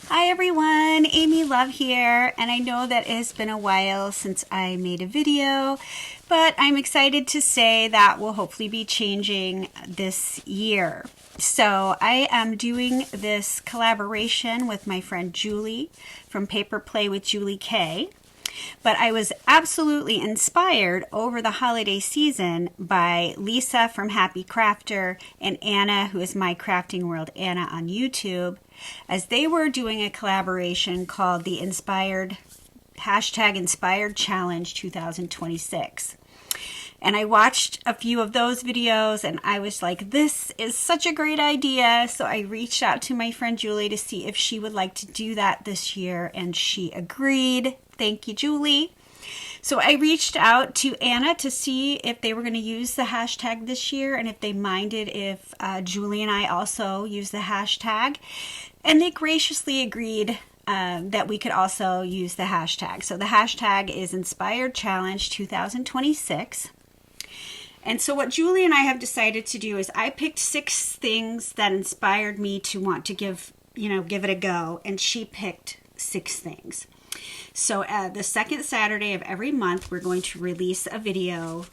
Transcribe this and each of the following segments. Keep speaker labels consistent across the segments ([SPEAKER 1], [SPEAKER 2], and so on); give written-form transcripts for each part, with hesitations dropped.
[SPEAKER 1] Hi everyone, Amy Love here, and I know that it has been a while since I made a video, but I'm excited to say that will hopefully be changing this year. So I am doing this collaboration with my friend Julie from Paperclip with Julie K. But I was absolutely inspired over the holiday season by Lisa from Happy Crafter and Anna, who is My Crafting World Anna on YouTube, as they were doing a collaboration called the Inspired Challenge 2026. And I watched a few of those videos and I was like, this is such a great idea. So I reached out to my friend Julie to see if she would like to do that this year, and she agreed. Thank you, Julie. So I reached out to Anna to see if they were going to use the hashtag this year and if they minded if Julie and I also use the hashtag. And they graciously agreed that we could also use the hashtag. So the hashtag is Inspired Challenge 2026. And so what Julie and I have decided to do is I picked 6 things that inspired me to want to give it a go, and she picked 6 things. So the second Saturday of every month, we're going to release a video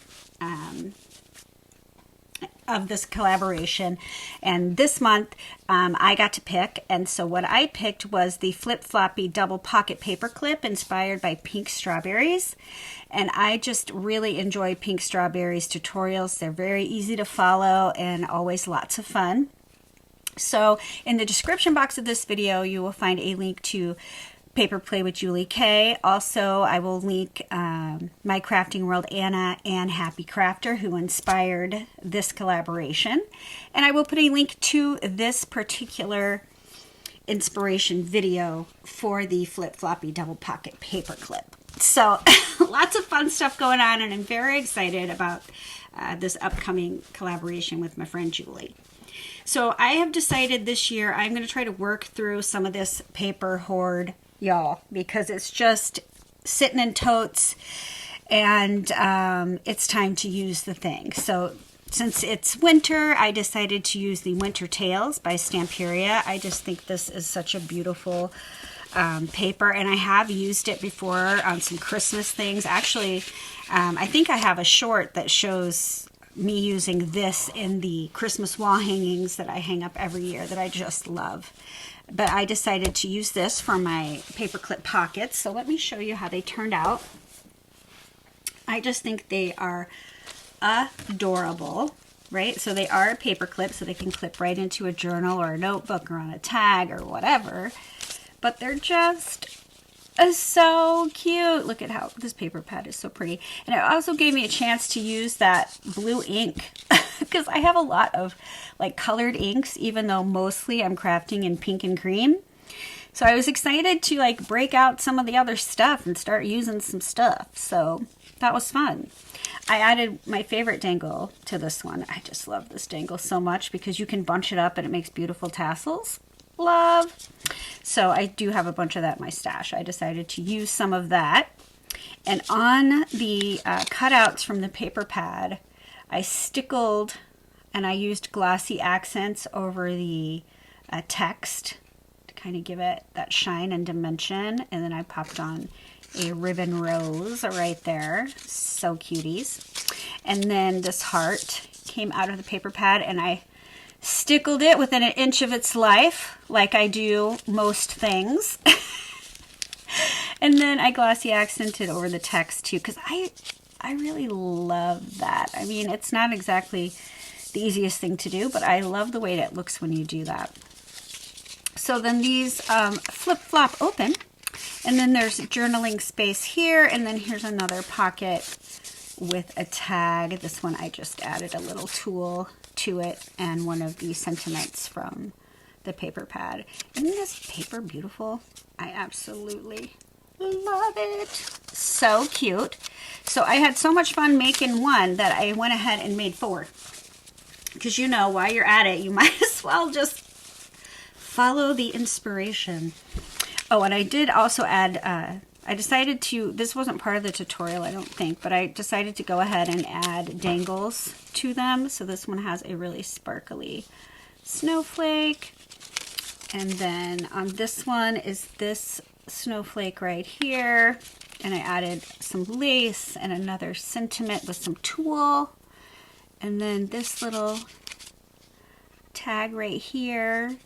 [SPEAKER 1] of this collaboration. And this month, I got to pick. And so what I picked was the Flip Floppy Double Pocket Paperclip inspired by pink strawberries. And I just really enjoy pink strawberries tutorials. They're very easy to follow and always lots of fun. So in the description box of this video, you will find a link to Paperclip with Julie K. Also, I will link My Crafting World Anna and Happy Crafter, who inspired this collaboration. And I will put a link to this particular inspiration video for the Flip Floppy Double Pocket Paperclip. So lots of fun stuff going on, and I'm very excited about this upcoming collaboration with my friend Julie. So I have decided this year I'm going to try to work through some of this paper hoard, y'all, because it's just sitting in totes, and it's time to use the thing. So since it's winter, I decided to use the Winter Tales by Stamperia. I just think this is such a beautiful paper, and I have used it before on some Christmas things. Actually, I think I have a short that shows me using this in the Christmas wall hangings that I hang up every year that I just love. But I decided to use this for my paperclip pockets. So let me show you how they turned out. I just think they are adorable, right? So they are a paperclip, so they can clip right into a journal or a notebook or on a tag or whatever. But they're just so cute. Look at how this paper pad is so pretty. And it also gave me a chance to use that blue ink because I have a lot of like colored inks, even though mostly I'm crafting in pink and cream. So I was excited to like break out some of the other stuff and start using some stuff. So that was fun. I added my favorite dangle to this one. I just love this dangle so much because you can bunch it up and it makes beautiful tassels. Love. So I do have a bunch of that in my stash. I decided to use some of that. And on the cutouts from the paper pad, I stickled and I used glossy accents over the text to kind of give it that shine and dimension. And then I popped on a ribbon rose right there. So cuties. And then this heart came out of the paper pad, and I stickled it within an inch of its life, like I do most things. And then I glossy accented over the text too, because I really love that. I mean, it's not exactly the easiest thing to do, but I love the way it looks when you do that. So then these flip-flop open, and then there's journaling space here, and then here's another pocket with a tag. This one I just added a little tool to it and one of the sentiments from the paper pad. Isn't this paper beautiful? I absolutely love it. So cute. So I had so much fun making one that I went ahead and made 4. Because while you're at it, you might as well just follow the inspiration. Oh, and I did also add, I decided to, this wasn't part of the tutorial, I don't think, but I decided to go ahead and add dangles to them. So this one has a really sparkly snowflake. And then on this one is this snowflake right here. And I added some lace and another sentiment with some tulle. And then this little tag right here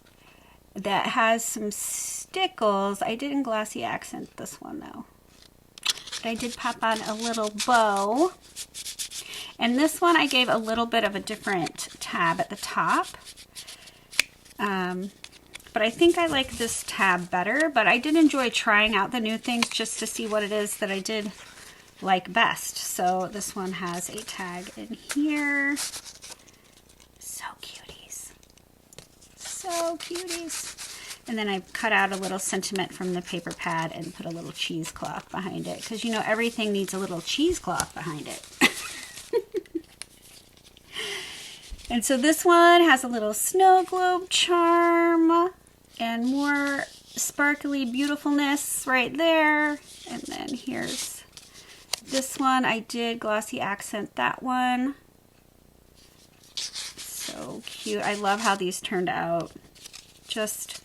[SPEAKER 1] that has some stickles. I didn't glossy accent this one though. But I did pop on a little bow. And this one I gave a little bit of a different tab at the top. But I think I like this tab better, but I did enjoy trying out the new things just to see what it is that I did like best. So this one has a tag in here. So cuties. So cuties. And then I cut out a little sentiment from the paper pad and put a little cheesecloth behind it, because you know everything needs a little cheesecloth behind it. And so this one has a little snow globe charm and more sparkly beautifulness right there. And then here's this one. I did glossy accent that one. So cute. I love how these turned out. Just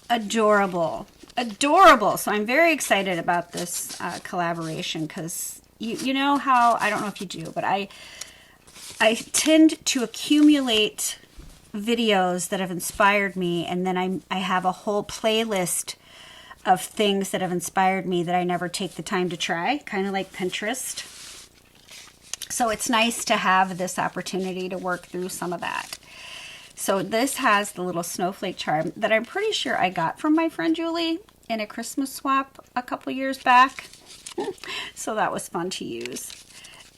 [SPEAKER 1] adorable. Adorable. So I'm very excited about this collaboration, because you know how, I don't know if you do, but I tend to accumulate videos that have inspired me, and then I have a whole playlist of things that have inspired me that I never take the time to try, kind of like Pinterest. So it's nice to have this opportunity to work through some of that. So this has the little snowflake charm that I'm pretty sure I got from my friend Julie in a Christmas swap a couple years back. So that was fun to use.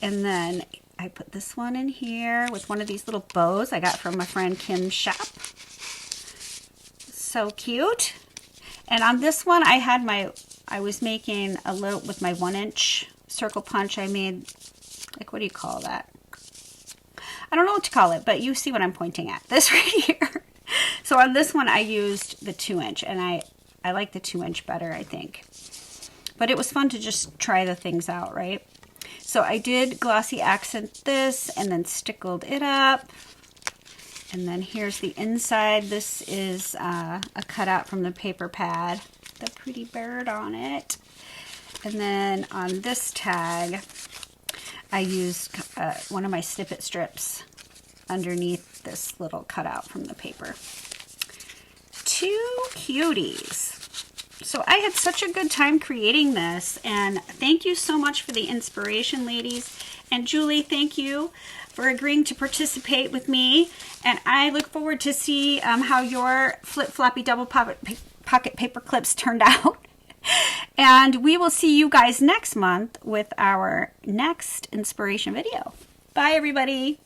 [SPEAKER 1] And then I put this one in here with one of these little bows I got from my friend Kim's shop. So cute. And on this one I was making a little, with my 1-inch circle punch, I made, like, what do you call that? I don't know what to call it, but you see what I'm pointing at. This right here. So on this one I used the 2-inch, and I like the 2-inch better, I think. But it was fun to just try the things out, right? So I did glossy accent this and then stickled it up. And then here's the inside. This is a cutout from the paper pad, the pretty bird on it. And then on this tag, I used one of my snippet strips underneath this little cutout from the paper. Two cuties. So I had such a good time creating this, and thank you so much for the inspiration, ladies. And Julie, thank you for agreeing to participate with me. And I look forward to see how your flip-floppy double pocket paper clips turned out. And we will see you guys next month with our next inspiration video. Bye, everybody.